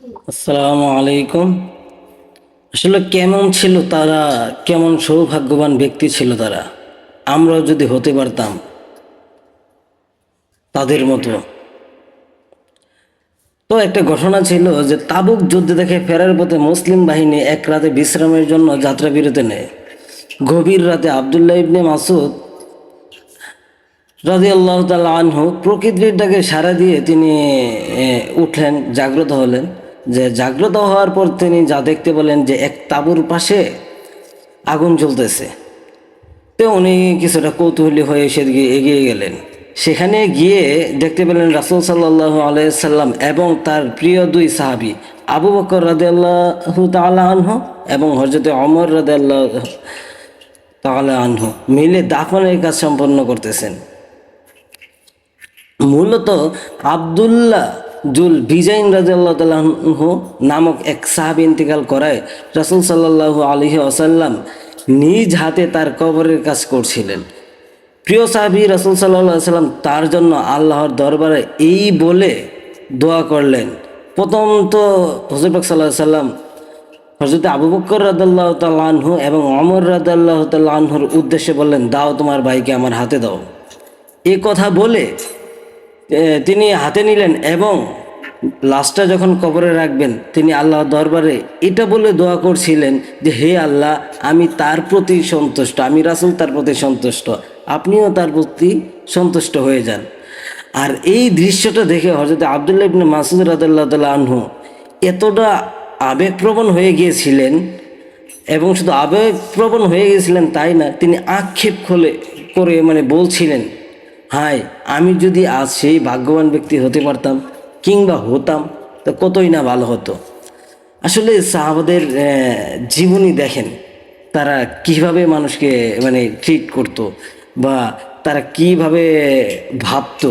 আসসালামু আলাইকুম। আসলে কেমন ছিল তারা, কেমন সৌভাগ্যবান ব্যক্তি ছিল তারা। আমরাও যদি হতে পারতাম তাদের মতো। তো একটা ঘটনা ছিল যে তাবুক যুদ্ধ থেকে ফেরার পথে মুসলিম বাহিনী এক রাতে বিশ্রামের জন্য যাত্রা বিরতি নেয়। গভীর রাতে আবদুল্লাহ ইবনে মাসুদ রাদিয়াল্লাহু তাআলা আনহু প্রকৃতির ডাকে সাড়া দিয়ে তিনি উঠলেন, জাগ্রত হলেন। যে জাগ্রত হওয়ার পর তিনি যা দেখতে পেলেন যে এক তাঁবুর পাশে আগুন জ্বলতেছে। তো উনি কিছুটা কৌতূহলী হয়ে সেদিকে এগিয়ে গেলেন। সেখানে গিয়ে দেখতে পেলেন রাসূল সাল্লাল্লাহু আলাইহি সাল্লাম এবং তার প্রিয় দুই সাহাবী আবু বকর রাদিয়াল্লাহু তাআলা আনহু এবং হযরত ওমর রাদিয়াল্লাহু তাআলা আনহু মিলে দাফনের কাজ সম্পন্ন করতেছেন। মূলত আবদুল্লাহ জুল বিজাইন রাদিয়াল্লাহু তাআলা আনহু নামক এক সাহাবী ইন্তেকাল করায় রাসূল সাল্লাল্লাহু আলাইহি ওয়াসাল্লাম নিজ হাতে তার কবরের কাজ করছিলেন। প্রিয় সাহাবী রাসূল সাল্লাল্লাহু আলাইহি সাল্লাম তার জন্য আল্লাহর দরবারে এই বলে দোয়া করলেন। প্রথম তো হুজুর পাক সাল্লাল্লাহু আলাইহি সাল্লাম হযরত আবু বকর রাদিয়াল্লাহু তাআলা আনহু এবং ওমর রাদিয়াল্লাহু তাআলা আনহুর উদ্দেশ্যে বললেন, দাও তোমার ভাইকে আমার হাতে দাও। এই কথা বলে তিনি হাতে নিলেন এবং লাশটা যখন কবরে রাখবেন তিনি আল্লাহর দরবারে এটা বলে দোয়া করছিলেন যে, হে আল্লাহ, আমি তার প্রতি সন্তুষ্ট, আমি রাসূল তার প্রতি সন্তুষ্ট, আপনিও তার প্রতি সন্তুষ্ট হয়ে যান। আর এই দৃশ্যটা দেখে হযরত আব্দুল্লাহ ইবনে মাসউদ রাদিয়াল্লাহু তাআলা আনহু এতটা আবেগপ্রবণ হয়ে গিয়েছিলেন, এবং শুধু আবেগপ্রবণ হয়ে গিয়েছিলেন তাই না, তিনি আক্ষেপ করে বলছিলেন, হায়, আমি যদি আজ সেই ভাগ্যবান ব্যক্তি হতে পারতাম কিংবা হতাম তো কতই না ভালো হতো। আসলে সাহাবাদের জীবনী দেখেন, তারা কিভাবে মানুষকে ট্রিট করতো বা তারা কিভাবে ভাবতো।